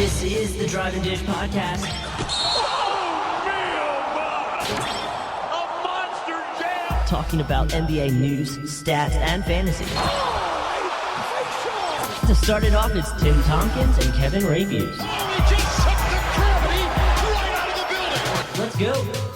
This is the Drive and Dish Podcast. A monster jam! Talking about NBA news, stats, and fantasy. To start it off, it's Tim Tompkins and Kevin Rayfuse. He just sucked the gravity right out of the building! Let's go.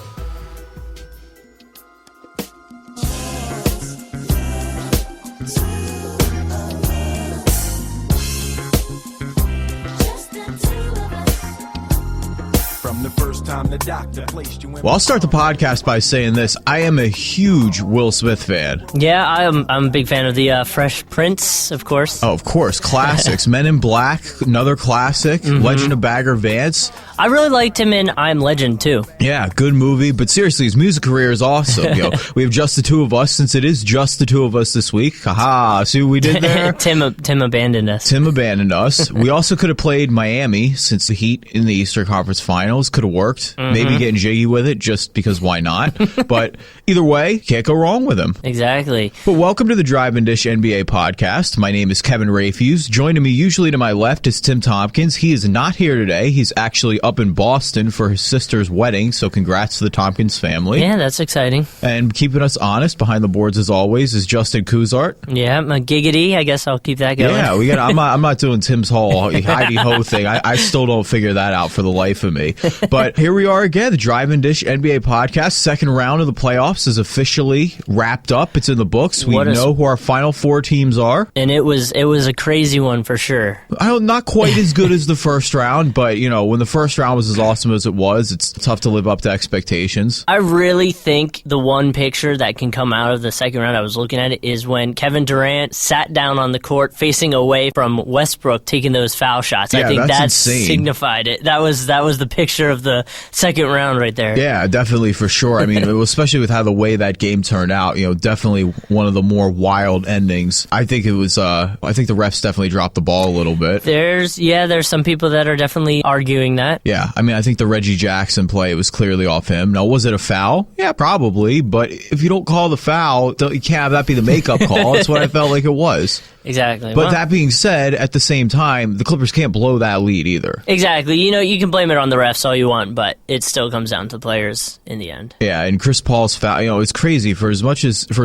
Well, I'll start the podcast by saying this. I am a huge Will Smith fan. Yeah, I'm a big fan of the Fresh Prince, of course. Oh, of course. Classics. Men in Black, another classic. Legend of Bagger Vance. I really liked him in I'm Legend, too. Yeah, good movie. But seriously, his music career is awesome. We have just the two of us, since it is just the two of us this week. Haha, see what we did there? Tim abandoned us. Tim abandoned us. We also could have played Miami, since the Heat in the Eastern Conference Finals could have worked. Maybe getting jiggy with it, just because why not? But either way, can't go wrong with him. Exactly. But welcome to the Drive and Dish NBA podcast. My name is Kevin Rayfuse. Joining me usually to my left is Tim Tompkins. He is not here today. He's actually up in Boston for his sister's wedding, so congrats to the Tompkins family. Yeah, that's exciting. And keeping us honest behind the boards as always is Justin Kuzart. Yeah, my giggity. I guess I'll keep that going. Yeah, I'm not doing Tim's whole hidey-ho thing. I still don't figure that out for the life of me. But here we are again, the Drive and Dish NBA podcast. Second round of the playoffs is officially wrapped up. It's in the books. We know who our final four teams are. And it was a crazy one for sure. Not quite as good as the first round, but when the first round was as awesome as it was, it's tough to live up to expectations. I really think the one picture that can come out of the second round, I was looking at it, is when Kevin Durant sat down on the court facing away from Westbrook taking those foul shots. Yeah, I think that insane. Signified it. That was the picture of the second round right there. Yeah, definitely, for sure. I mean, especially with how the way that game turned out, definitely one of the more wild endings. I think it was, I think the refs definitely dropped the ball a little bit. There's some people that are definitely arguing that. Yeah, I mean, I think the Reggie Jackson play was clearly off him. Now, was it a foul? Yeah, probably, but if you don't call the foul, you can't have that be the makeup call. That's what I felt like it was. Exactly. But that being said, at the same time, the Clippers can't blow that lead either. Exactly. You can blame it on the refs all you want, but it still comes down to the players in the end. Yeah, and Chris Paul's foul, it's crazy. For as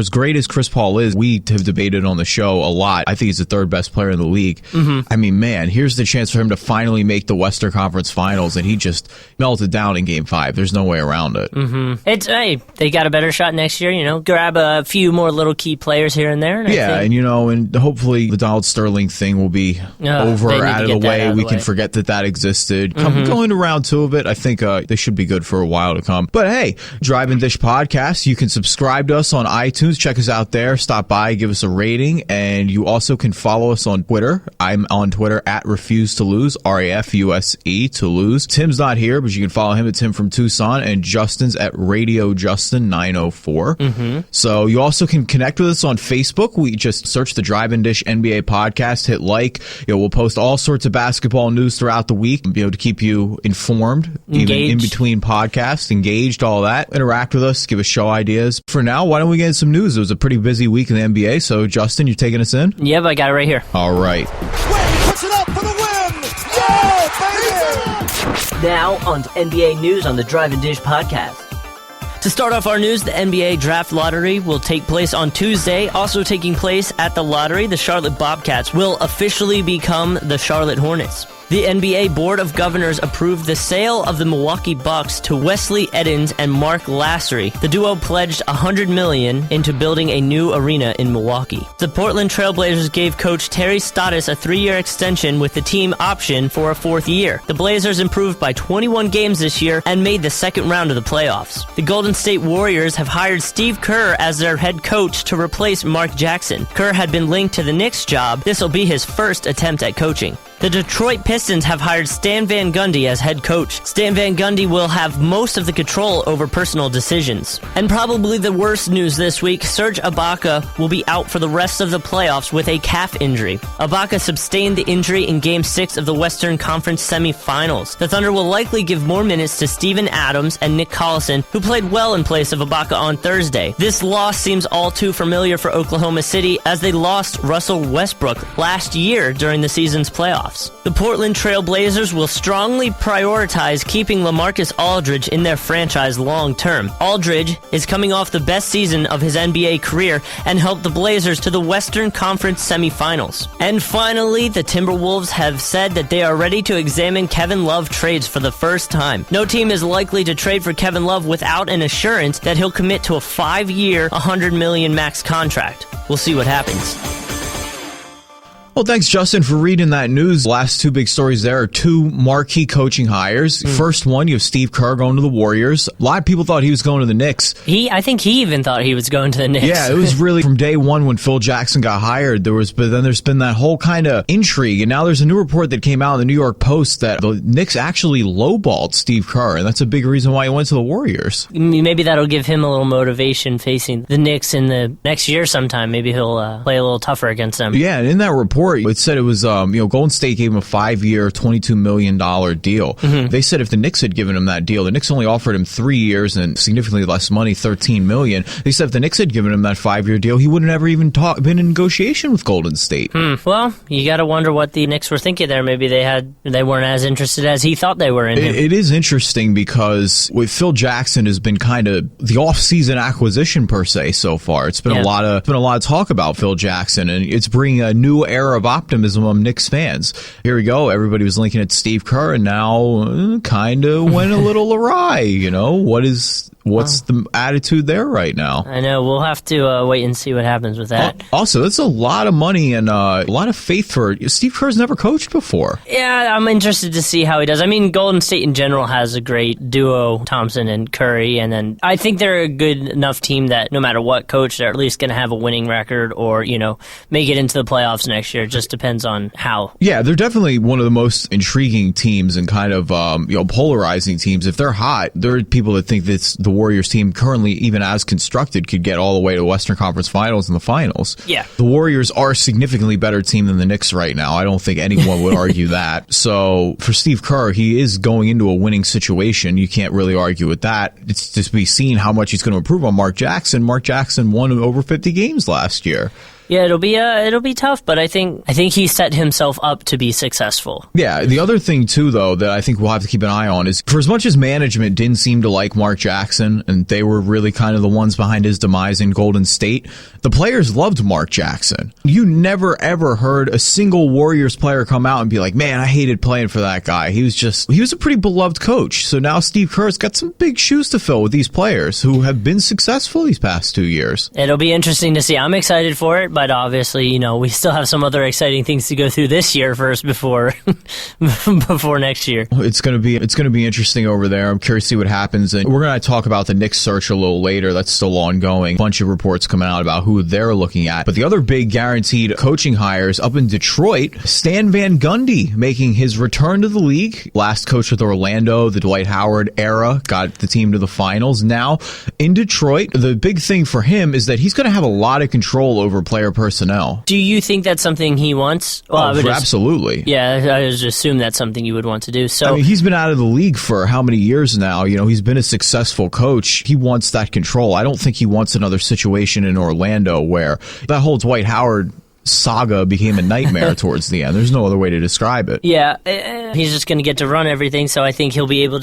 great as Chris Paul is, we have debated on the show a lot. I think he's the third best player in the league. I mean, man, here's the chance for him to finally make the Western Conference Finals, and he just melted down in Game 5. There's no way around it. They got a better shot next year, grab a few more little key players here and there. And hopefully the Donald Sterling thing will be over, out of the way. We can forget that existed. Going to round 2 of it, I think they should be good for a while to come. But hey, Drive and Dish podcast, you can subscribe to us on iTunes. Check us out there. Stop by, give us a rating, and you also can follow us on Twitter. I'm on Twitter at Refuse to Lose, RAFUSE to lose. Tim's not here, but you can follow him at Tim from Tucson, and Justin's at Radio Justin 904. So you also can connect with us on Facebook. We just search the Drive and Dish NBA podcast, hit like. We'll post all sorts of basketball news throughout the week, to keep you informed, even in between podcasts, engaged, all that. Interact with us, give us show ideas. For now, why don't we get in some news? It was a pretty busy week in the NBA, so Justin, you're taking us in? Yep, I got it right here. All right. Puts it up for the win! Yeah, baby! Now on to NBA news on the Drive and Dish podcast. To start off our news, the NBA Draft Lottery will take place on Tuesday. Also taking place at the lottery, the Charlotte Bobcats will officially become the Charlotte Hornets. The NBA Board of Governors approved the sale of the Milwaukee Bucks to Wesley Edens and Mark Lassery. The duo pledged $100 million into building a new arena in Milwaukee. The Portland Trailblazers gave coach Terry Stottis a 3-year extension with the team option for a 4th year. The Blazers improved by 21 games this year and made the second round of the playoffs. The Golden State Warriors have hired Steve Kerr as their head coach to replace Mark Jackson. Kerr had been linked to the Knicks job. This will be his first attempt at coaching. The Detroit Pistons have hired Stan Van Gundy as head coach. Stan Van Gundy will have most of the control over personal decisions. And probably the worst news this week, Serge Ibaka will be out for the rest of the playoffs with a calf injury. Ibaka sustained the injury in Game 6 of the Western Conference semifinals. The Thunder will likely give more minutes to Steven Adams and Nick Collison, who played well in place of Ibaka on Thursday. This loss seems all too familiar for Oklahoma City as they lost Russell Westbrook last year during the season's playoffs. playoffs. The Portland Trail Blazers will strongly prioritize keeping LaMarcus Aldridge in their franchise long term. Aldridge is coming off the best season of his NBA career and helped the Blazers to the Western Conference semifinals. And finally, the Timberwolves have said that they are ready to examine Kevin Love trades for the first time. No team is likely to trade for Kevin Love without an assurance that he'll commit to a 5-year, $100 million max contract. We'll see what happens. Well, thanks, Justin, for reading that news. Last two big stories there are two marquee coaching hires. First one, you have Steve Kerr going to the Warriors. A lot of people thought he was going to the Knicks. I think he even thought he was going to the Knicks. Yeah, it was really from day one when Phil Jackson got hired. But then there's been that whole kind of intrigue. And now there's a new report that came out in the New York Post that the Knicks actually lowballed Steve Kerr. And that's a big reason why he went to the Warriors. Maybe that'll give him a little motivation facing the Knicks in the next year sometime. Maybe he'll play a little tougher against them. Yeah, and in that report, it said it was, Golden State gave him a 5-year, $22 million deal. They said if the Knicks had given him that deal, the Knicks only offered him 3 years and significantly less money, $13 million. They said if the Knicks had given him that 5-year deal, he wouldn't have ever even been in negotiation with Golden State. Well, you got to wonder what the Knicks were thinking there. Maybe they weren't as interested as he thought they were in him. It is interesting because with Phil Jackson has been kind of the off-season acquisition per se so far. It's been a lot of talk about Phil Jackson, and it's bringing a new era of optimism among Knicks fans. Here we go. Everybody was linking it to Steve Kerr, and now kind of went a little awry. What's the attitude there right now? I know. We'll have to wait and see what happens with that. Also, that's a lot of money and a lot of faith for Steve Kerr's never coached before. Yeah, I'm interested to see how he does. I mean, Golden State in general has a great duo, Thompson and Curry, and then I think they're a good enough team that no matter what coach, they're at least going to have a winning record or, make it into the playoffs next year. It just depends on how. Yeah, they're definitely one of the most intriguing teams and kind of polarizing teams. If they're hot, there are people that think that the Warriors team currently, even as constructed, could get all the way to Western Conference Finals and the Finals. Yeah. The Warriors are a significantly better team than the Knicks right now. I don't think anyone would argue that. So for Steve Kerr, he is going into a winning situation. You can't really argue with that. It's just be seen how much he's going to improve on Mark Jackson. Mark Jackson won over 50 games last year. Yeah, it'll be tough, but I think he set himself up to be successful. Yeah, the other thing too, though, that I think we'll have to keep an eye on is for as much as management didn't seem to like Mark Jackson, and they were really kind of the ones behind his demise in Golden State, the players loved Mark Jackson. You never ever heard a single Warriors player come out and be like, "Man, I hated playing for that guy." He was a pretty beloved coach. So now Steve Kerr's got some big shoes to fill with these players who have been successful these past 2 years. It'll be interesting to see. I'm excited for it. But obviously, we still have some other exciting things to go through this year first before next year. It's going to be interesting over there. I'm curious to see what happens. And we're going to talk about the Knicks search a little later. That's still ongoing. A bunch of reports coming out about who they're looking at. But the other big guaranteed coaching hires up in Detroit, Stan Van Gundy making his return to the league. Last coach with Orlando, the Dwight Howard era, got the team to the finals. Now in Detroit, the big thing for him is that he's going to have a lot of control over player personnel. Do you think that's something he wants? Well, absolutely. I would assume that's something you would want to do. So, I mean, he's been out of the league for how many years now? He's been a successful coach. He wants that control. I don't think he wants another situation in Orlando where that whole Dwight Howard saga became a nightmare towards the end. There's no other way to describe it. Yeah, he's just going to get to run everything, so I think he'll be able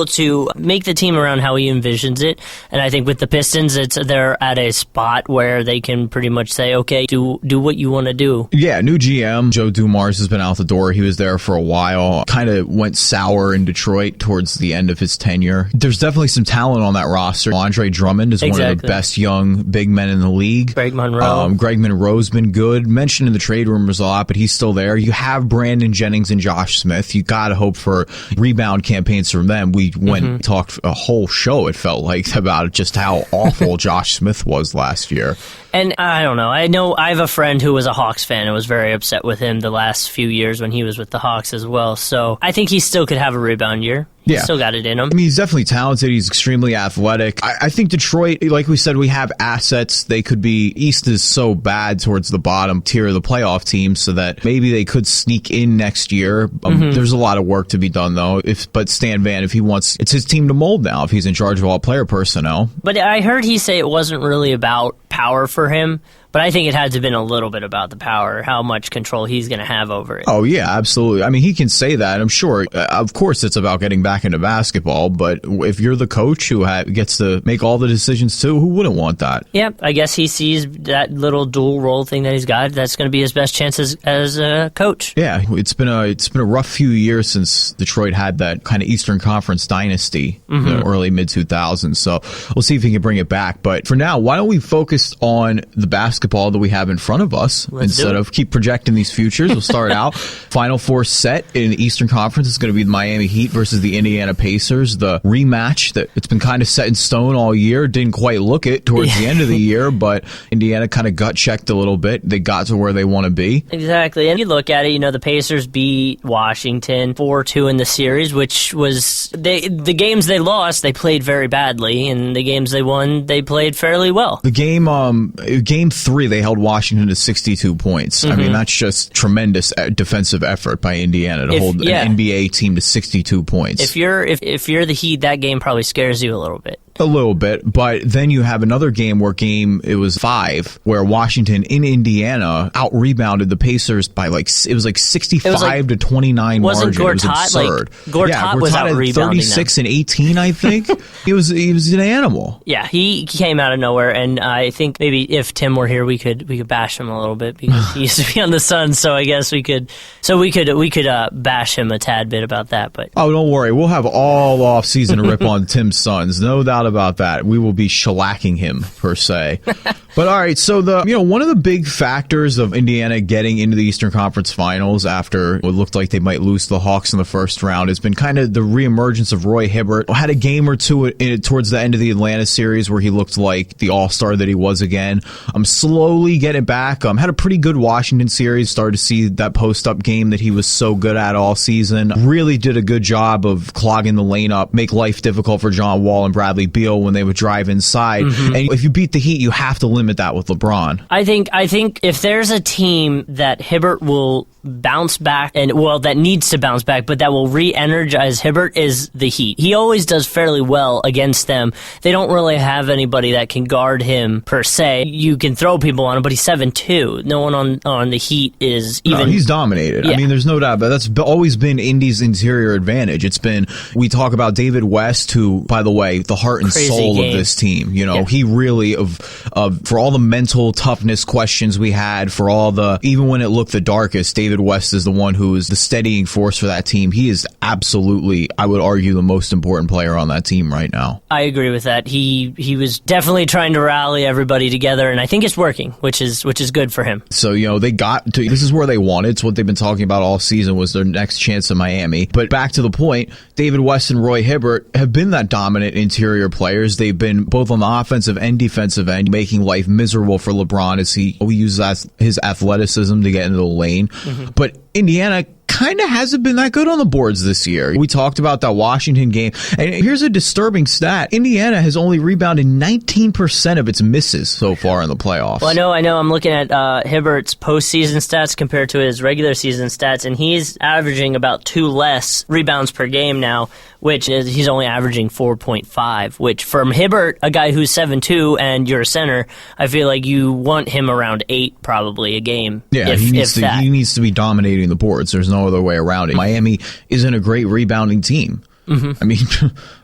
to make the team around how he envisions it. And I think with the Pistons, they're at a spot where they can pretty much say, okay, do what you want to do. Yeah, new GM Joe Dumars has been out the door. He was there for a while. Kind of went sour in Detroit towards the end of his tenure. There's definitely some talent on that roster. Andre Drummond is one of the best young big men in the league. Greg Monroe's been good. Mentioned in the trade rumors a lot, but he's still there. You have Brandon Jennings and Josh Smith. You got to hope for rebound campaigns from them. We went and talked a whole show, it felt like, about just how awful Josh Smith was last year. And I don't know. I have a friend who was a Hawks fan and was very upset with him the last few years when he was with the Hawks as well. So I think he still could have a rebound year. He's still got it in him. I mean, he's definitely talented. He's extremely athletic. I think Detroit, like we said, we have assets. They could be, East is so bad towards the bottom tier of the playoff team, so that maybe they could sneak in next year. There's a lot of work to be done, though. But Stan Van, if he wants, it's his team to mold now if he's in charge of all player personnel. But I heard he say it wasn't really about power for him, But I think it had to have been a little bit about the power, how much control he's going to have over it. Oh, yeah, absolutely. I mean, he can say that, I'm sure. Of course, it's about getting back into basketball, but if you're the coach who gets to make all the decisions too, who wouldn't want that? Yep, I guess he sees that little dual role thing that he's got. That's going to be his best chance as a coach. Yeah, it's been a rough few years since Detroit had that kind of Eastern Conference dynasty in the early mid-2000s, so we'll see if he can bring it back. But for now, why don't we focus on the basketball that we have in front of us instead of keep projecting these futures. We'll start out. Final four set in the Eastern Conference is going to be the Miami Heat versus the Indiana Pacers. The rematch that it's been kind of set in stone all year. Didn't quite look it towards the end of the year, but Indiana kind of gut checked a little bit. They got to where they want to be. Exactly. And you look at it, the Pacers beat Washington 4-2 in the series, which was the games they lost, they played very badly, and the games they won, they played fairly well. The game 3, they held Washington to 62 points. I mean, that's just tremendous defensive effort by Indiana to hold an NBA team to 62 points. If you're the Heat, that game probably scares you a little bit. A little bit, but then you have another game it was 5, where Washington in Indiana out-rebounded the Pacers by it was 65 to 29 wasn't margin. It was absurd. Gortat was out-rebounding 36 and 18, I think. he was an animal. Yeah, he came out of nowhere, and I think maybe if Tim were here, we could bash him a little bit because he used to be on the Suns, so I guess we could bash him a tad bit about that. But don't worry, we'll have all off season to rip on Tim's Suns, no doubt about that. We will be shellacking him per se. But all right, so one of the big factors of Indiana getting into the Eastern Conference Finals after what looked like they might lose to the Hawks in the first round has been kind of the reemergence of Roy Hibbert. Had a game or two towards the end of the Atlanta series where he looked like the all-star that he was again. Slowly getting back. Had a pretty good Washington series. Started to see that post-up game that he was so good at all season. Really did a good job of clogging the lane up, make life difficult for John Wall and Bradley Beal when they would drive inside. And if you beat the Heat, you have to limit that with LeBron. I think if there's a team that Hibbert will bounce back that needs to bounce back, but that will re-energize Hibbert is the Heat. He always does fairly well against them. They don't really have anybody that can guard him per se. You can throw people on him, but he's 7'2". No one on the Heat is even... No, he's dominated. Yeah. I mean, there's no doubt, but that's always been Indy's interior advantage. We talk about David West, who, by the way, the heart and soul of this team. He really, for all the mental toughness questions we had, even when it looked the darkest, David West is the one who is the steadying force for that team. He is absolutely, I would argue, the most important player on that team right now. I agree with that. He was definitely trying to rally everybody together, and I think it's working, which is good for him. So, they got to, this is where they wanted. It's what they've been talking about all season was their next chance in Miami. But back to the point, David West and Roy Hibbert have been that dominant interior players. They've been both on the offensive and defensive end, making life miserable for LeBron as he uses his athleticism to get into the lane. But Indiana kind of hasn't been that good on the boards this year. We talked about that Washington game, and here's a disturbing stat. Indiana has only rebounded 19% of its misses so far in the playoffs. Well, I know. I'm looking at Hibbert's postseason stats compared to his regular season stats, and he's averaging about 2 less rebounds per game now, which is he's only averaging 4.5, which from Hibbert, a guy who's 7'2", and you're a center, I feel like you want him around 8 probably a game. Yeah, he needs to be dominating the boards. There's no other way around it. Miami isn't a great rebounding team. I mean,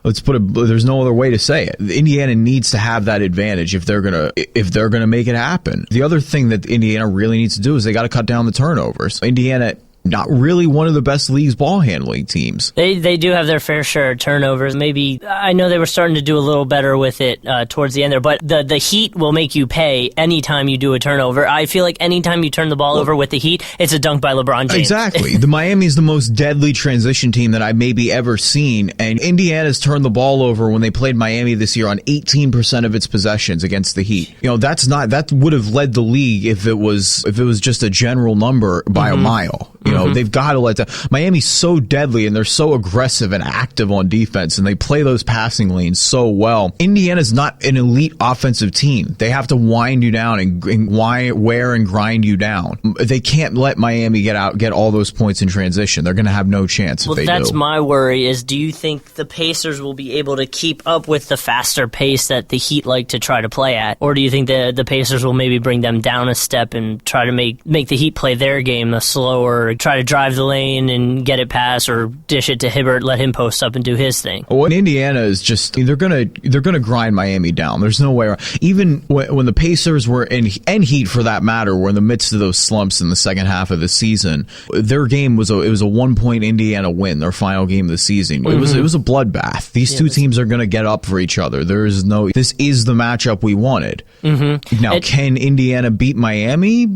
there's no other way to say it. Indiana needs to have that advantage if they're gonna make it happen. The other thing that Indiana really needs to do is they got to cut down the turnovers. Indiana, not really one of the best league's ball handling teams. They do have their fair share of turnovers. Maybe, I know they were starting to do a little better with it towards the end there, but the Heat will make you pay anytime you do a turnover. I feel like anytime you turn the ball over with the Heat, it's a dunk by LeBron James. Exactly. The Miami's the most deadly transition team that I've maybe ever seen, and Indiana's turned the ball over when they played Miami this year on 18% of its possessions against the Heat. That would have led the league if it was just a general number by a mile. You know, they've got to let that. Miami's so deadly, and they're so aggressive and active on defense, and they play those passing lanes so well. Indiana's not an elite offensive team. They have to wind you down and wear and grind you down. They can't let Miami get all those points in transition. They're going to have no chance if they do. Well, that's my worry is, do you think the Pacers will be able to keep up with the faster pace that the Heat like to try to play at? Or do you think the Pacers will maybe bring them down a step and try to make the Heat play their game a slower, try to drive the lane and get it past, or dish it to Hibbert, let him post up and do his thing? Well, Indiana is just, they're gonna grind Miami down. There's no way around. Even when the Pacers were and Heat for that matter were in the midst of those slumps in the second half of the season, their game was a 1-point Indiana win, their final game of the season. It was a bloodbath. These two teams are going to get up for each other. This is the matchup we wanted. Now, can Indiana beat Miami?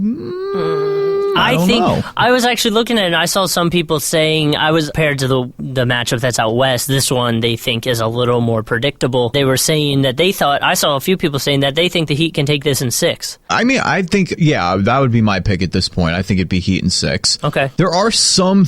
I think know. I was actually looking at it, and I saw some people saying, I was compared to the matchup that's out west, this one they think is a little more predictable. They were saying that I saw a few people saying that they think the Heat can take this in 6. I mean, I think, yeah, that would be my pick at this point. I think it'd be Heat in 6. Okay. There are some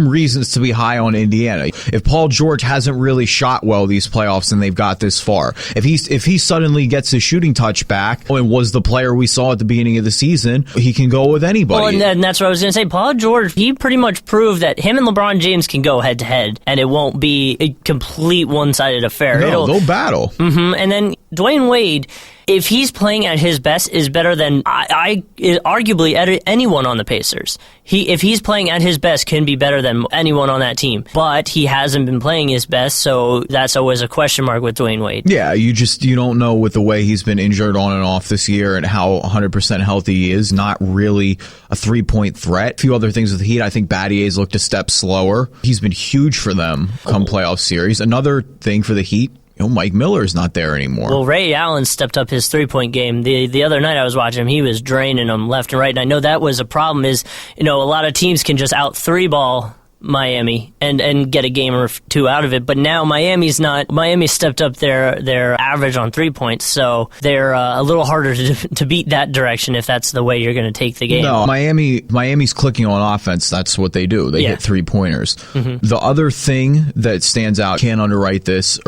reasons to be high on Indiana. If Paul George hasn't really shot well these playoffs and they've got this far, if he suddenly gets his shooting touch back and was the player we saw at the beginning of the season, he can go with anybody. Well, and that's what I was going to say. Paul George, he pretty much proved that him and LeBron James can go head-to-head, and it won't be a complete one-sided affair. No, they'll battle. And then Dwayne Wade, if he's playing at his best, is better than arguably anyone on the Pacers. If he's playing at his best, can be better than anyone on that team. But he hasn't been playing his best, so that's always a question mark with Dwayne Wade. Yeah, you don't know with the way he's been injured on and off this year and how 100% healthy he is. Not really a 3-point threat. A few other things with the Heat. I think Battier's looked a step slower. He's been huge for them come playoff series. Another thing for the Heat, Mike Miller's not there anymore. Well, Ray Allen stepped up his 3-point game. The other night I was watching him, he was draining them left and right. And I know that was a problem is, a lot of teams can just out 3-ball Miami and get a game or two out of it, but now Miami stepped up their average on 3 points, so they're a little harder to beat that direction if that's the way you're going to take the game. No, Miami's clicking on offense. That's what they do. They hit 3-pointers. The other thing that stands out, can't underrate this,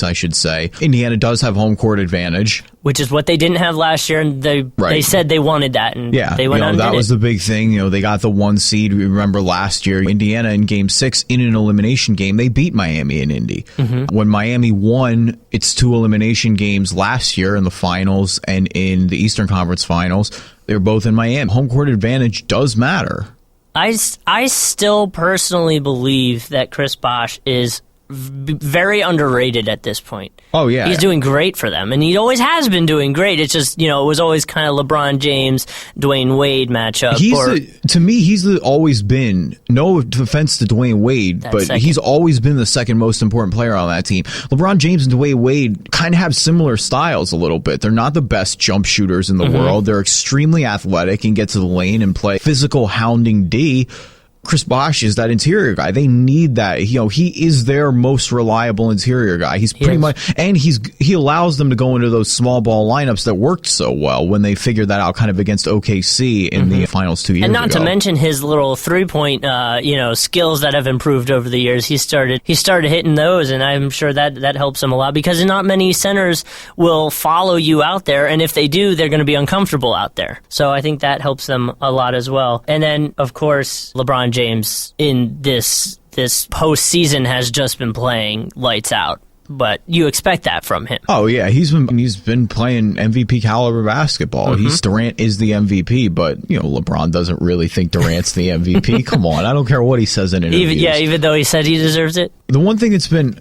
I should say, Indiana does have home court advantage, which is what they didn't have last year, and they said they wanted that, and they went out and that did was it. The big thing. They got the 1 seed. Remember last year, Indiana in Game 6 in an elimination game, they beat Miami in Indy. When Miami won its 2 elimination games last year in the finals and in the Eastern Conference Finals, they were both in Miami. Home court advantage does matter. I still personally believe that Chris Bosh is very underrated at this point. Oh, yeah. He's doing great for them, and he always has been doing great. It's just, it was always kind of LeBron James, Dwayne Wade matchup. To me, he's always been, no offense to Dwayne Wade, but he's always been the second most important player on that team. LeBron James and Dwayne Wade kind of have similar styles a little bit. They're not the best jump shooters in the world. They're extremely athletic and get to the lane and play physical hounding D. Chris Bosh is that interior guy. They need that. He is their most reliable interior guy. He's pretty much, and he allows them to go into those small ball lineups that worked so well when they figured that out kind of against OKC in the finals 2 years ago. And not to mention his little 3-point, skills that have improved over the years. He started hitting those, and I'm sure that helps him a lot because not many centers will follow you out there, and if they do, they're going to be uncomfortable out there. So I think that helps them a lot as well. And then, of course, LeBron James in this postseason has just been playing lights out, but you expect that from him. Oh yeah, he's been playing MVP caliber basketball. Durant is the MVP, but LeBron doesn't really think Durant's the MVP. Come on, I don't care what he says in interviews. Even though he said he deserves it. The one thing that's been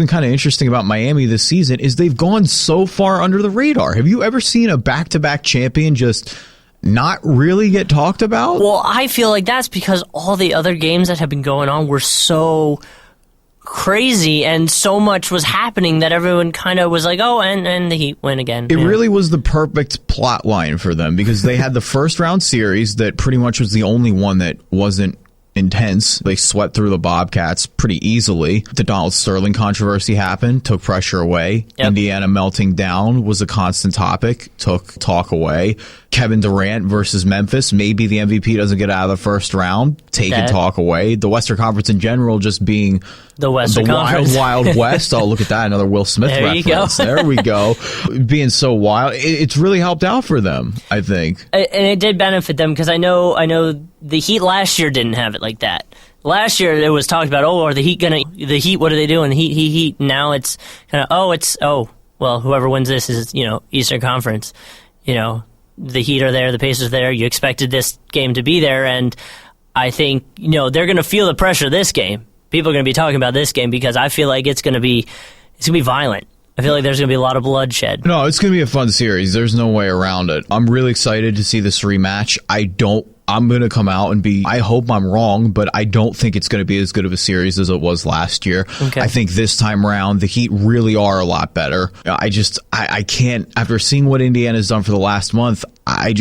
kind of interesting about Miami this season is they've gone so far under the radar. Have you ever seen a back-to-back champion just not really get talked about? Well, I feel like that's because all the other games that have been going on were so crazy and so much was happening that everyone kind of was like, oh, and the Heat win again. It really was the perfect plot line for them because they had the first round series that pretty much was the only one that wasn't intense. They swept through the Bobcats pretty easily. The Donald Sterling controversy happened, took pressure away. Indiana melting down was a constant topic, took talk away. Kevin Durant versus Memphis. Maybe the MVP doesn't get out of the first round. Take and talk away. The Western Conference in general just being the Western Conference. Wild West. Oh, look at that. Another Will Smith reference. There we go. Being so wild. It's really helped out for them, I think. And it did benefit them because I know the Heat last year didn't have it like that. Last year it was talked about, are the Heat what are they doing? The Heat. Now it's kind of, well, whoever wins this is, Eastern Conference. The Heat are there, the Pacers are there. You expected this game to be there, and I think, they're going to feel the pressure of this game. People are going to be talking about this game because I feel like it's going to be violent. I feel like there's going to be a lot of bloodshed. No, it's going to be a fun series. There's no way around it. I'm really excited to see this rematch. I'm going to come out and I hope I'm wrong, but I don't think it's going to be as good of a series as it was last year. Okay. I think this time around, the Heat really are a lot better. I can't, after seeing what Indiana's done for the last month, I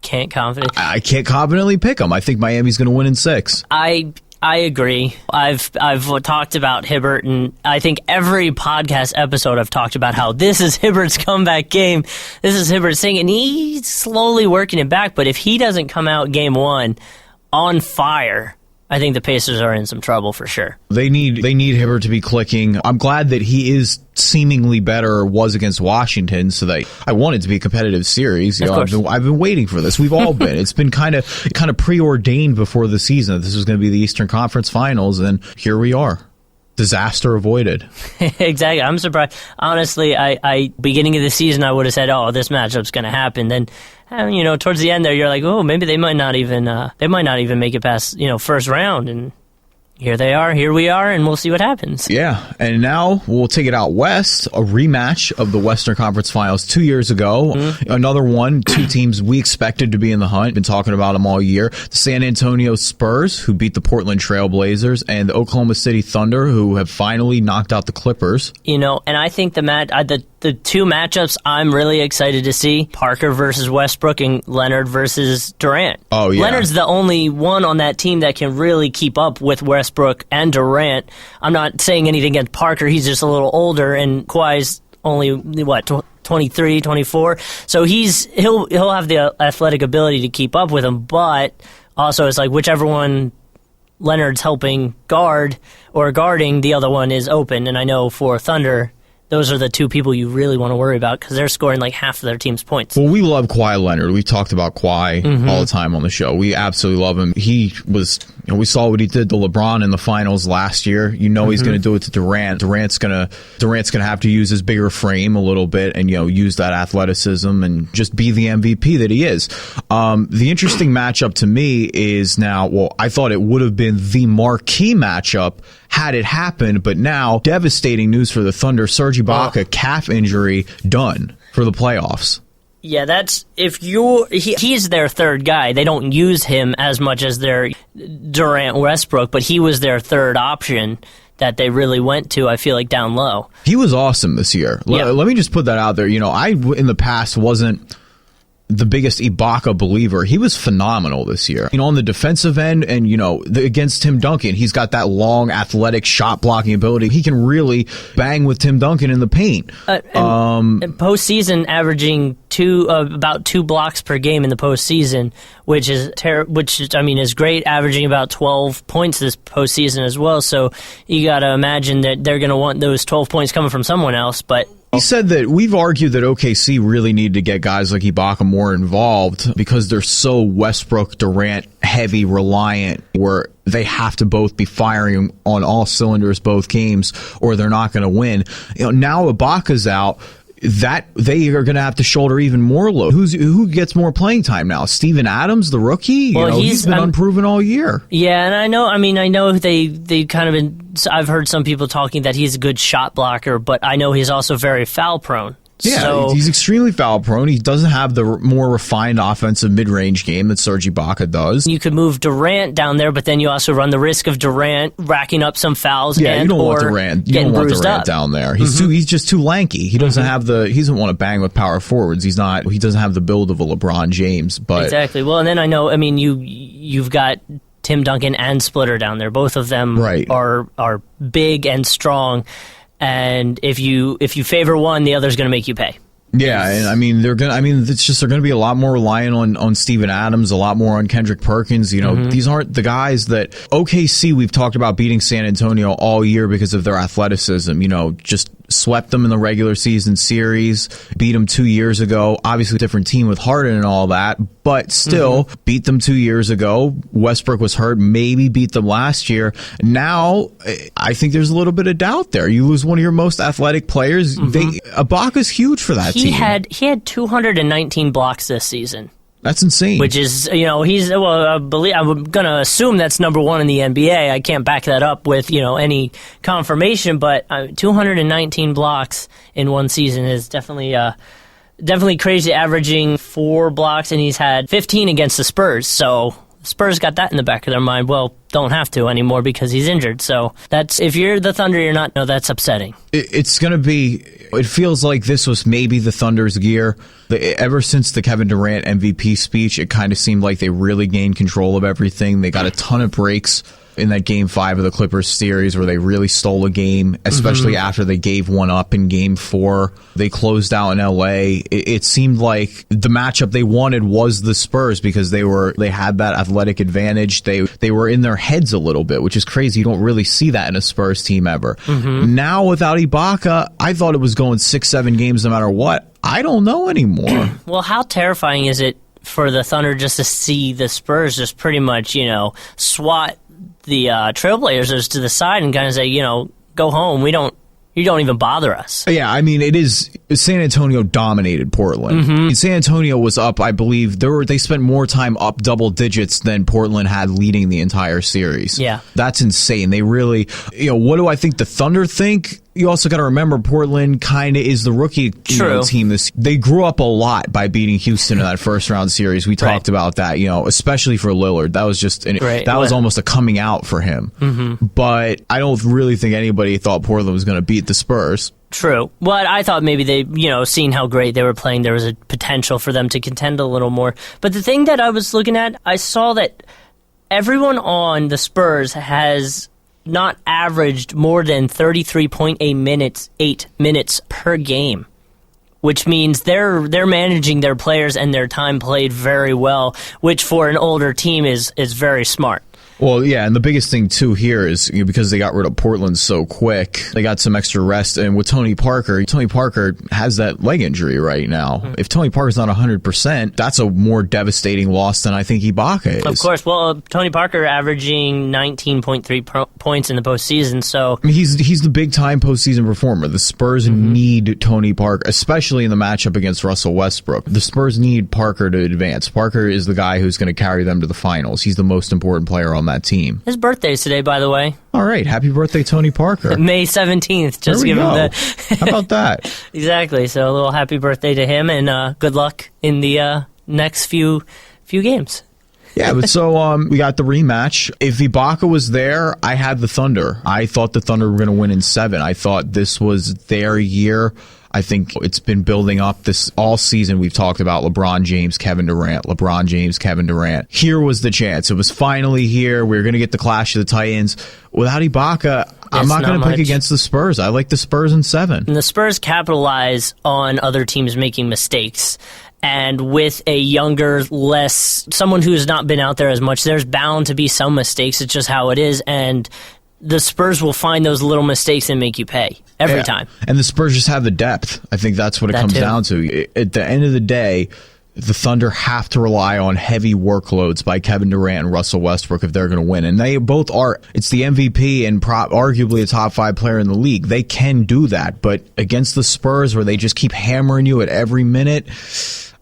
can't confidently pick them. I think Miami's going to win in 6. I agree. I've talked about Hibbert, and I think every podcast episode I've talked about how this is Hibbert's comeback game. This is Hibbert's thing, and he's slowly working it back. But if he doesn't come out game 1 on fire, I think the Pacers are in some trouble for sure. They need Hibbert to be clicking. I'm glad that he is seemingly better, or was against Washington, so that I want it to be a competitive series. I've been waiting for this. We've all been. It's been kind of preordained before the season that this was going to be the Eastern Conference Finals, and here we are. Disaster avoided. Exactly. I'm surprised. Honestly, I beginning of the season, I would have said, this matchup's going to happen. Then, towards the end there, you're like, maybe they might not even make it past, first round. And here we are, and we'll see what happens. Yeah, and now we'll take it out west, a rematch of the Western Conference Finals 2 years ago. Mm-hmm. Another one, 2 teams we expected to be in the hunt. Been talking about them all year. The San Antonio Spurs, who beat the Portland Trail Blazers, and the Oklahoma City Thunder, who have finally knocked out the Clippers. And I think the 2 matchups I'm really excited to see, Parker versus Westbrook and Leonard versus Durant. Oh, yeah. Leonard's the only one on that team that can really keep up with Westbrook and Durant. I'm not saying anything against Parker. He's just a little older, and Kawhi's only, 23, 24. So he'll have the athletic ability to keep up with him, but also it's like whichever one Leonard's helping guard or guarding, the other one is open. And I know for Thunder, those are the 2 people you really want to worry about because they're scoring like half of their team's points. Well, we love Kawhi Leonard. We talked about Kawhi all the time on the show. We absolutely love him. He was, we saw what he did to LeBron in the finals last year. He's going to do it to Durant. Durant's going to have to use his bigger frame a little bit and, use that athleticism and just be the MVP that he is. The interesting matchup to me is now, I thought it would have been the marquee matchup had it happened, but now devastating news for the Thunder. Serge Ibaka, calf injury, done for the playoffs. Yeah, that's he's their third guy. They don't use him as much as their Durant Westbrook, but he was their third option that they really went to, I feel like, down low. He was awesome this year. Yeah. Let me just put that out there. I in the past wasn't the biggest Ibaka believer. He was phenomenal this year. On the defensive end and, against Tim Duncan, he's got that long, athletic shot blocking ability. He can really bang with Tim Duncan in the paint. And postseason averaging about 2 blocks per game in the postseason, which is is great, averaging about 12 points this postseason as well. So you got to imagine that they're going to want those 12 points coming from someone else, but he said that we've argued that OKC really need to get guys like Ibaka more involved because they're so Westbrook, Durant heavy, reliant, where they have to both be firing on all cylinders both games or they're not going to win. Now Ibaka's out. That they are going to have to shoulder even more load. Who gets more playing time now? Steven Adams, the rookie? He's been unproven all year. Yeah, and I know they kind of been. I've heard some people talking that he's a good shot blocker, but I know he's also very foul prone. Yeah, he's extremely foul prone. He doesn't have the more refined offensive mid-range game that Serge Ibaka does. You could move Durant down there, but then you also run the risk of Durant racking up some fouls. Yeah, you don't want Durant. You don't want Durant down there. He's just too lanky. He doesn't have he doesn't want to bang with power forwards. He doesn't have the build of a LeBron James. But exactly. Well, and then you've got Tim Duncan and Splitter down there. Both of them are big and strong. And if you favor one, the other's going to make you pay. Yeah, and I mean they're gonna be a lot more reliant on Steven Adams, a lot more on Kendrick Perkins. You know, these aren't the guys that OKC, we've talked about beating San Antonio all year because of their athleticism. You know, just swept them in the regular season series, beat them 2 years ago. Obviously, a different team with Harden and all that, but still beat them 2 years ago. Westbrook was hurt, maybe beat them last year. Now, I think there's a little bit of doubt there. You lose one of your most athletic players. Ibaka's huge for that team. He had 219 blocks this season. That's insane. Which is, I'm going to assume that's number one in the NBA. I can't back that up with, any confirmation, but 219 blocks in one season is definitely crazy, averaging 4 blocks, and he's had 15 against the Spurs. So Spurs got that in the back of their mind. Well, don't have to anymore because he's injured. So if you're the Thunder, that's upsetting. It feels like this was maybe the Thunder's gear. Ever since the Kevin Durant MVP speech, it kind of seemed like they really gained control of everything. They got a ton of breaks in that Game 5 of the Clippers series where they really stole a game, especially after they gave one up in Game 4. They closed out in LA. It seemed like the matchup they wanted was the Spurs because they had that athletic advantage. They were in their heads a little bit, which is crazy. You don't really see that in a Spurs team ever. Now without Ibaka, I thought it was going 6-7 games no matter what. I don't know anymore. Well, how terrifying is it for the Thunder just to see the Spurs just pretty much, swat the Trailblazers to the side and kind of say, go home. You don't even bother us. Yeah, I mean, it is. San Antonio dominated Portland. San Antonio was up, I believe. They spent more time up double digits than Portland had leading the entire series. Yeah. That's insane. They really, what do I think the Thunder think? You also got to remember Portland kind of is the rookie team. They grew up a lot by beating Houston in that first round series. We talked about that, especially for Lillard. That was just was almost a coming out for him. But I don't really think anybody thought Portland was going to beat the Spurs. True. Well, I thought maybe they, seeing how great they were playing, there was a potential for them to contend a little more. But the thing that I was looking at, I saw that everyone on the Spurs has not averaged more than 33.8 minutes per game, which means they're managing their players and their time played very well, which for an older team is very smart. Well, yeah, and the biggest thing, too, here is because they got rid of Portland so quick, they got some extra rest. And with Tony Parker has that leg injury right now. If Tony Parker's not 100%, that's a more devastating loss than I think Ibaka is. Of course. Well, Tony Parker averaging 19.3 points in the postseason. So I mean, he's the big-time postseason performer. The Spurs need Tony Parker, especially in the matchup against Russell Westbrook. The Spurs need Parker to advance. Parker is the guy who's going to carry them to the finals. He's the most important player on that team. His birthday's today, by the way. All right. Happy birthday, Tony Parker. May 17th. Just give him the... How about that? Exactly. So a little happy birthday to him, and good luck in the next few games. Yeah, but so we got the rematch. If Ibaka was there, I had the Thunder. I thought the Thunder were going to win in 7. I thought this was their year. I think it's been building up this all season. We've talked about LeBron James, Kevin Durant, LeBron James, Kevin Durant. Here was the chance. It was finally here. We were going to get the clash of the Titans. Without Ibaka, I'm not going to pick against the Spurs. I like the Spurs in 7. And the Spurs capitalize on other teams making mistakes. And with a younger, someone who's not been out there as much, there's bound to be some mistakes. It's just how it is. And the Spurs will find those little mistakes and make you pay every time. And the Spurs just have the depth. I think that's what it comes down to. At the end of the day, the Thunder have to rely on heavy workloads by Kevin Durant and Russell Westbrook if they're going to win. And they both are. It's the MVP and arguably a top 5 player in the league. They can do that. But against the Spurs, where they just keep hammering you at every minute,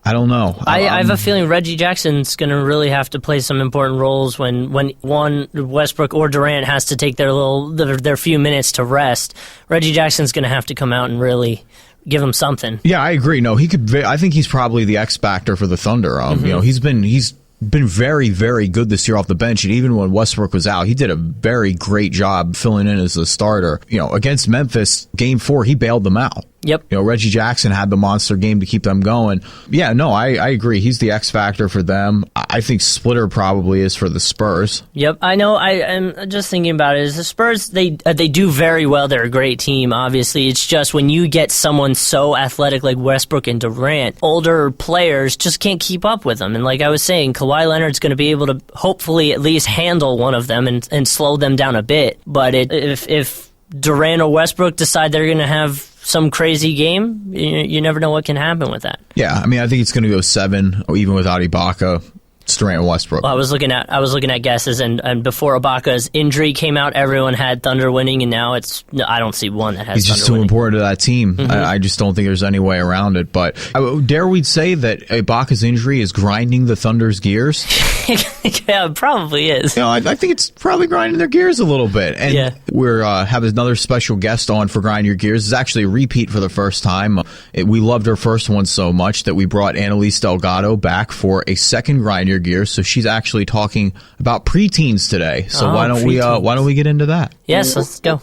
I don't know. I have a feeling Reggie Jackson's going to really have to play some important roles when one Westbrook or Durant has to take their few minutes to rest. Reggie Jackson's going to have to come out and really give him something. Yeah, I agree. No, he could. I think he's probably the X factor for the Thunder. He's been very, very good this year off the bench, and even when Westbrook was out, he did a very great job filling in as a starter. Against Memphis, Game 4, he bailed them out. Yep. Reggie Jackson had the monster game to keep them going. Yeah, no, I agree. He's the X factor for them. I think Splitter probably is for the Spurs. Yep, I know. I'm just thinking about it. Is the Spurs, they do very well. They're a great team, obviously. It's just when you get someone so athletic like Westbrook and Durant, older players just can't keep up with them. And like I was saying, Kawhi Leonard's going to be able to hopefully at least handle one of them and slow them down a bit. But if Durant or Westbrook decide they're going to have some crazy game, you never know what can happen with that. Yeah, I mean, I think it's going to go 7, even without Ibaka. It's Durant and Westbrook. Well, I was looking at guesses, and before Ibaka's injury came out, everyone had Thunder winning, and now I don't see one that has. He's just too important to that team. Mm-hmm. I just don't think there's any way around it. But dare we say that Ibaka's injury is grinding the Thunder's gears? Yeah, it probably is. I think it's probably grinding their gears a little bit. And we're have another special guest on for Grind Your Gears. It's actually a repeat for the first time. We loved her first one so much that we brought Annalise Delgado back for a second Grind Your Gears. So she's actually talking about preteens today. So why don't we get into that? Yes, let's go.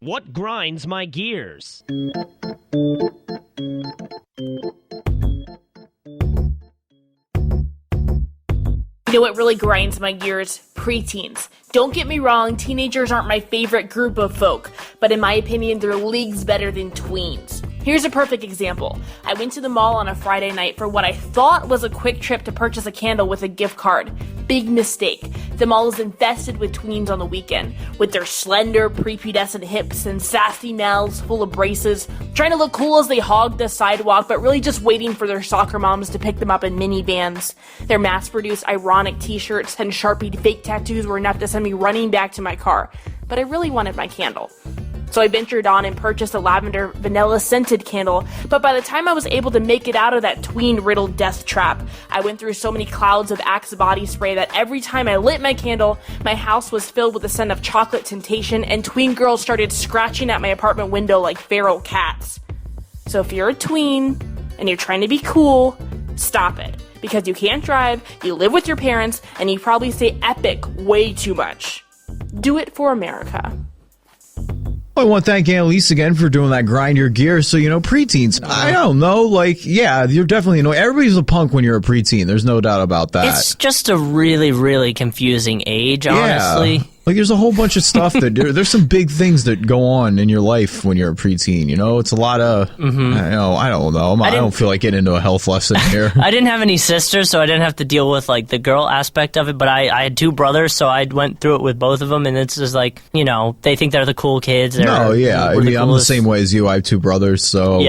What grinds my gears? You know what really grinds my gears? Preteens. Don't get me wrong, teenagers aren't my favorite group of folk, but in my opinion, they're leagues better than tweens. Here's a perfect example. I went to the mall on a Friday night for what I thought was a quick trip to purchase a candle with a gift card. Big mistake. The mall is infested with tweens on the weekend, with their slender, prepubescent hips and sassy mouths full of braces, trying to look cool as they hog the sidewalk, but really just waiting for their soccer moms to pick them up in minivans. Their mass-produced ironic t-shirts and Sharpie fake tattoos were enough to send me running back to my car, but I really wanted my candle. So I ventured on and purchased a lavender vanilla scented candle, but by the time I was able to make it out of that tween-riddled death trap, I went through so many clouds of Axe body spray that every time I lit my candle, my house was filled with the scent of chocolate temptation, and tween girls started scratching at my apartment window like feral cats. So if you're a tween, and you're trying to be cool, stop it. Because you can't drive, you live with your parents, and you probably say epic way too much. Do it for America. I want to thank Annalise again for doing that Grind Your Gears. So, preteens, I don't know, you're definitely annoying. Everybody's a punk when you're a preteen. There's no doubt about that. It's just a really, really confusing age, honestly. There's a whole bunch of stuff there's some big things that go on in your life when you're a preteen. It's a lot of, I don't know. I don't feel like getting into a health lesson here. I didn't have any sisters, so I didn't have to deal with the girl aspect of it, but I had 2 brothers, so I went through it with both of them, and it's just they think they're the cool kids. I'm the same way as you. I have 2 brothers, so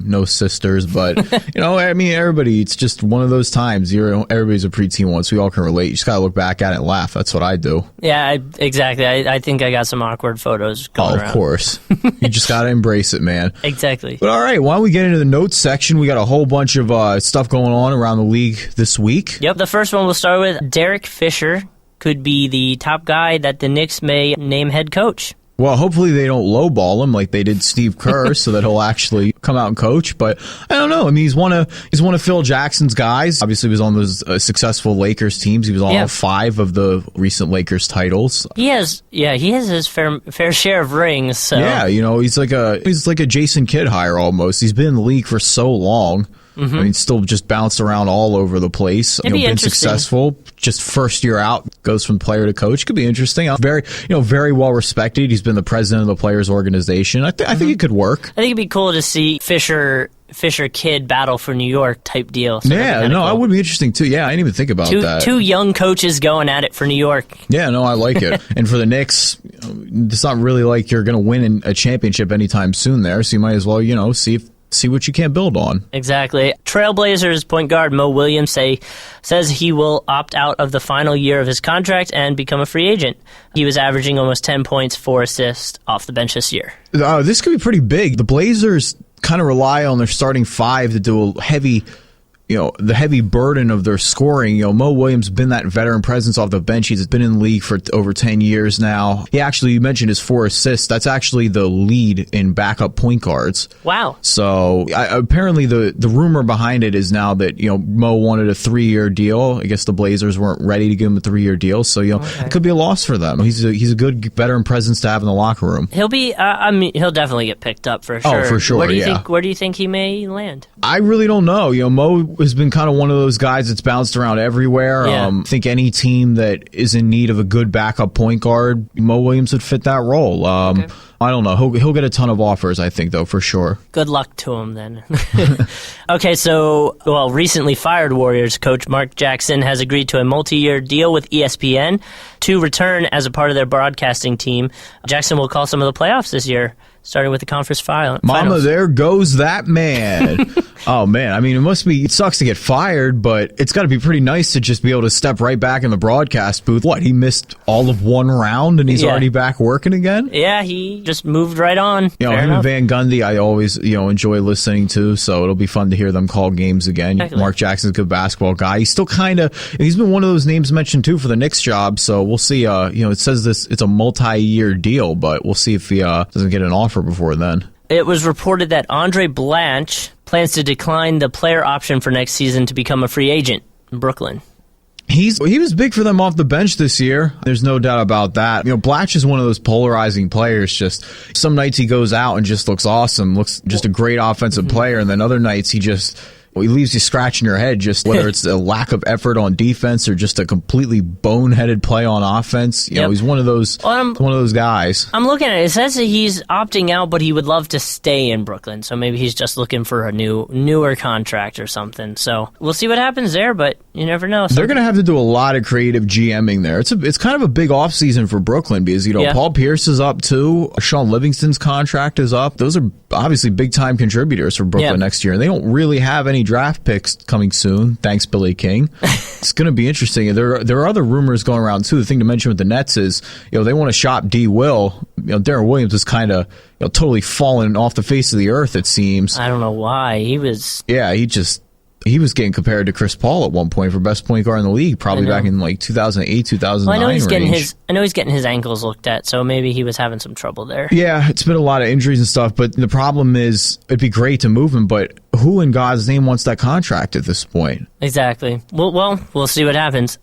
no sisters, but everybody, it's just one of those times. Everybody's a preteen once. We all can relate. You just gotta look back at it and laugh. That's what I do. Yeah, exactly. I think I got some awkward photos going around. Of course. You just got to embrace it, man. Exactly. But all right, why don't we get into the notes section? We got a whole bunch of stuff going on around the league this week. Yep. The first one we'll start with. Derek Fisher could be the top guy that the Knicks may name head coach. Well, hopefully they don't lowball him like they did Steve Kerr so that he'll actually come out and coach. But I don't know. I mean, he's one of Phil Jackson's guys. Obviously, he was on those successful Lakers teams. He was on all 5 of the recent Lakers titles. He has his fair share of rings. So. Yeah, he's like a Jason Kidd hire almost. He's been in the league for so long. Mm-hmm. I mean, still just bounced around all over the place. Been successful. Just first year out, goes from player to coach. Could be interesting. Very well respected. He's been the president of the players' organization. I think it could work. I think it'd be cool to see Fisher Kidd battle for New York type deal. So cool. That would be interesting too. Yeah, I didn't even think about that. 2 young coaches going at it for New York. Yeah, no, I like it. And for the Knicks, it's not really like you're going to win a championship anytime soon there. So you might as well, see what you can build on. Exactly. Trailblazers point guard Mo Williams says he will opt out of the final year of his contract and become a free agent. He was averaging almost 10 points, 4 assists off the bench this year. This could be pretty big. The Blazers kind of rely on their starting 5 to do a heavy the heavy burden of their scoring. Mo Williams been that veteran presence off the bench. He's been in the league for over 10 years now. You mentioned his 4 assists. That's actually the lead in backup point guards. Wow. So apparently the rumor behind it is now that Mo wanted a 3-year deal. I guess the Blazers weren't ready to give him a 3-year deal, so it could be a loss for them. He's a good veteran presence to have in the locker room. He'll be he'll definitely get picked up for sure. Oh, for sure. Where do you think he may land? I really don't know. Mo has been kind of one of those guys that's bounced around everywhere. Yeah. I think any team that is in need of a good backup point guard, Mo Williams would fit that role. Okay. I don't know. He'll get a ton of offers, I think, though, for sure. Good luck to him, then. Okay, so, recently fired Warriors coach Mark Jackson has agreed to a multi-year deal with ESPN to return as a part of their broadcasting team. Jackson will call some of the playoffs this year, starting with the conference finals. Mama, there goes that man. Oh, man. I mean, it sucks to get fired, but it's got to be pretty nice to just be able to step right back in the broadcast booth. He missed all of one round and he's already back working again? Yeah, he just moved right on. Him and Van Gundy, I always, enjoy listening to, so it'll be fun to hear them call games again. Exactly. Mark Jackson's a good basketball guy. He's still he's been one of those names mentioned, too, for the Knicks job, so we'll see. It says it's a multi-year deal, but we'll see if he doesn't get an offer before then. It was reported that Andre Blanche plans to decline the player option for next season to become a free agent in Brooklyn. He was big for them off the bench this year. There's no doubt about that. Blatch is one of those polarizing players. Just some nights he goes out and just looks awesome, looks just a great offensive player, and then other nights he leaves you scratching your head, just whether it's a lack of effort on defense or just a completely boneheaded play on offense. He's one of those guys. I'm looking at it. It says that he's opting out, but he would love to stay in Brooklyn. So maybe he's just looking for a newer contract or something. So we'll see what happens there, but you never know. They're going to have to do a lot of creative GMing there. It's kind of a big offseason for Brooklyn because, Paul Pierce is up too. Sean Livingston's contract is up. Those are obviously big-time contributors for Brooklyn next year. And they don't really have any draft picks coming soon. Thanks, Billy King. It's going to be interesting. There are other rumors going around, too. The thing to mention with the Nets is, they want to shop D. Will. Darren Williams is kind of totally fallen off the face of the earth, it seems. I don't know why. He was getting compared to Chris Paul at one point for best point guard in the league, probably back in 2008, 2009 I know he's range. getting his ankles looked at, so maybe he was having some trouble there. Yeah, it's been a lot of injuries and stuff, but the problem is it'd be great to move him, but who in God's name wants that contract at this point? Exactly. Well, we'll see what happens.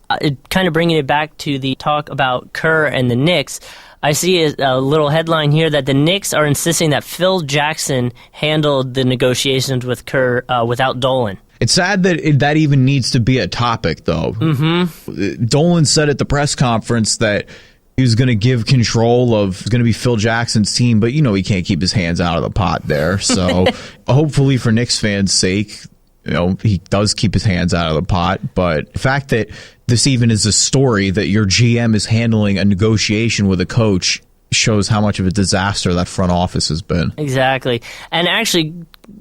Kind of bringing it back to the talk about Kerr and the Knicks, I see a little headline here that the Knicks are insisting that Phil Jackson handled the negotiations with Kerr without Dolan. It's sad that that even needs to be a topic, though. Mm-hmm. Dolan said at the press conference that he was going to give control of, going to be Phil Jackson's team, but he can't keep his hands out of the pot there. So hopefully for Knicks fans' sake, he does keep his hands out of the pot. But the fact that this even is a story that your GM is handling a negotiation with a coach shows how much of a disaster that front office has been. Exactly. And actually,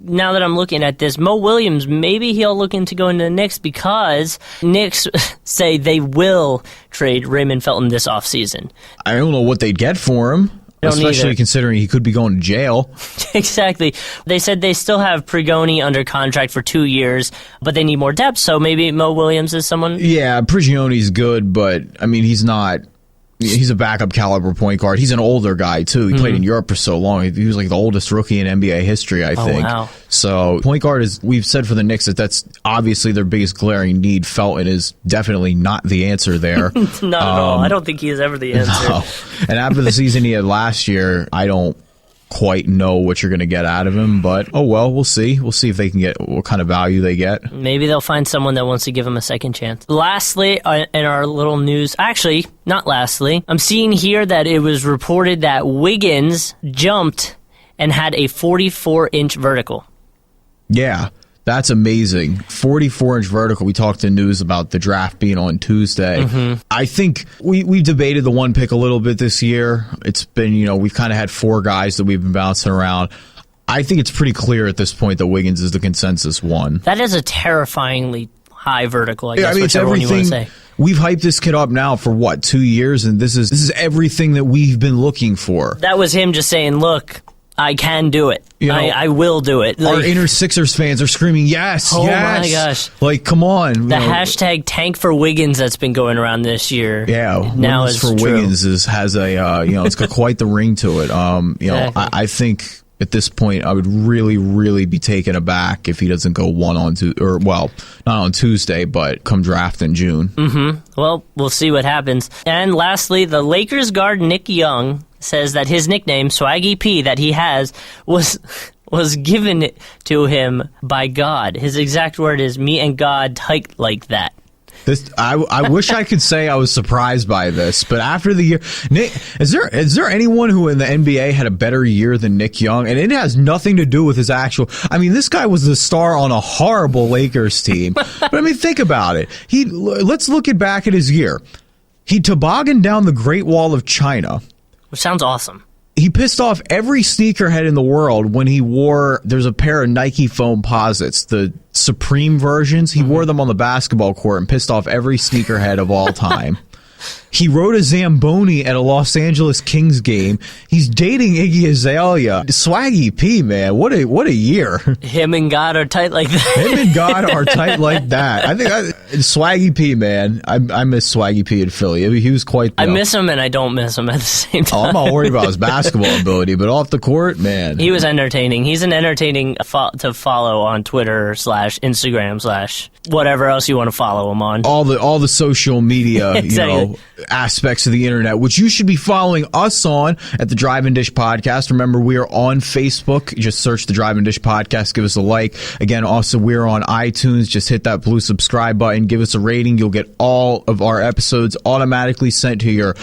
now that I'm looking at this, Mo Williams, maybe he'll look into going to the Knicks because Knicks say they will trade Raymond Felton this offseason. I don't know what they'd get for him, especially considering he could be going to jail. Exactly. They said they still have Prigioni under contract for 2 years, but they need more depth, so maybe Mo Williams is someone... Yeah, Prigioni's good, but, he's not... He's a backup caliber point guard. He's an older guy, too. He played in Europe for so long. He was the oldest rookie in NBA history, I think. Wow. So point guard is, we've said for the Knicks that's obviously their biggest glaring need. Felton is definitely not the answer there. Not at all. I don't think he is ever the answer. No. And after the season he had last year, I don't quite know what you're going to get out of him, but we'll see. We'll see if they can get what kind of value they get. Maybe they'll find someone that wants to give him a second chance. Lastly, in our little news, actually, not lastly, I'm seeing here that it was reported that Wiggins jumped and had a 44-inch vertical. Yeah. That's amazing. 44-inch vertical. We talked in news about the draft being on Tuesday. Mm-hmm. I think we debated the one pick a little bit this year. It's been, we've kind of had 4 guys that we've been bouncing around. I think it's pretty clear at this point that Wiggins is the consensus one. That is a terrifyingly high vertical, I guess, whichever one you want to say. We've hyped this kid up now for 2 years, and this is everything that we've been looking for. That was him just saying, look, I can do it. You know, I will do it. Our inner Sixers fans are screaming, yes, oh yes. My gosh. Like, come on. The hashtag tank for Wiggins that's been going around this year. Yeah. Now is for true. Wiggins has a, it's got quite the ring to it. Exactly. I think at this point, I would really, really be taken aback if he doesn't go one on two, or not on Tuesday, but come draft in June. Mm-hmm. Well, we'll see what happens. And lastly, the Lakers guard Nick Young says that his nickname, Swaggy P, that he has, was given to him by God. His exact word is, me and God tight like that. I wish I could say I was surprised by this, but after the year, Nick, is there anyone who in the NBA had a better year than Nick Young? And it has nothing to do with his actual. I mean, this guy was the star on a horrible Lakers team. But I mean, think about it. Let's look back at his year. He tobogganed down the Great Wall of China. Which sounds awesome. He pissed off every sneakerhead in the world when he wore, there's a pair of Nike foam posits, the Supreme versions. He wore them on the basketball court and pissed off every sneakerhead of all time. He rode a Zamboni at a Los Angeles Kings game. He's dating Iggy Azalea. Swaggy P, man, what a year. Him and God are tight like that. Him and God are tight like that. I think Swaggy P, man. I miss Swaggy P in Philly. He was quite. I miss him and I don't miss him at the same time. I'm not worried about his basketball ability, but off the court, man, he was entertaining. He's an entertaining to follow on Twitter / Instagram / whatever else you want to follow him on. All the social media, exactly. Aspects of the internet, which you should be following us on at the Drive and Dish Podcast. Remember, we are on Facebook. Just search the Drive and Dish Podcast. Give us a like. Again, also, we're on iTunes. Just hit that blue subscribe button. Give us a rating. You'll get all of our episodes automatically sent to your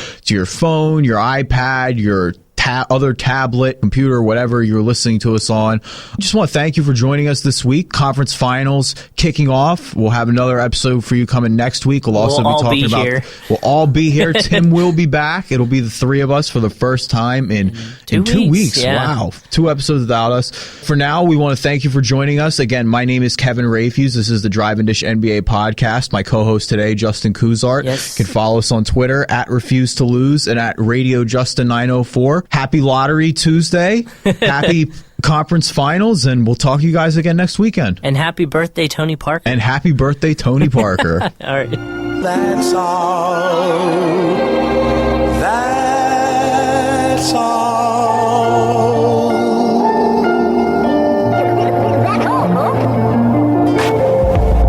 phone, your iPad, your other tablet, computer, whatever you're listening to us on. Just want to thank you for joining us this week. Conference finals kicking off. We'll have another episode for you coming next week. We'll also be talking about. Here. We'll all be here. Tim will be back. It'll be the three of us for the first time in 2 weeks. Yeah. Wow, 2 episodes without us. For now, we want to thank you for joining us. Again, my name is Kevin Rayfuse. This is the Drive and Dish NBA podcast. My co-host today, Justin Kuzart. Yes. You can follow us on Twitter at Refuse to Lose and at Radio Justin 904. Happy Lottery Tuesday. Happy conference finals, and we'll talk to you guys again next weekend. And happy birthday, Tony Parker. And happy birthday, Tony Parker. All right. That's all. That's all.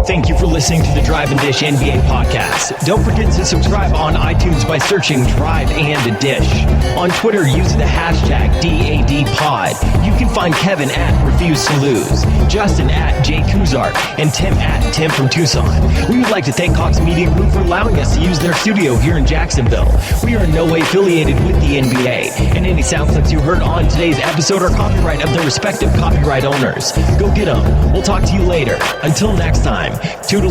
Thank you for listening to the Drive and Dish NBA podcast. Don't forget to subscribe on iTunes by searching Drive and Dish. On Twitter, use the hashtag DADPod. You can find Kevin at Refuse to Lose, Justin at Jay Kuzart, and Tim at Tim from Tucson. We would like to thank Cox Media Group for allowing us to use their studio here in Jacksonville. We are in no way affiliated with the NBA, and any sound clips you heard on today's episode are copyright of their respective copyright owners. Go get them. We'll talk to you later. Until next time, toodaloo.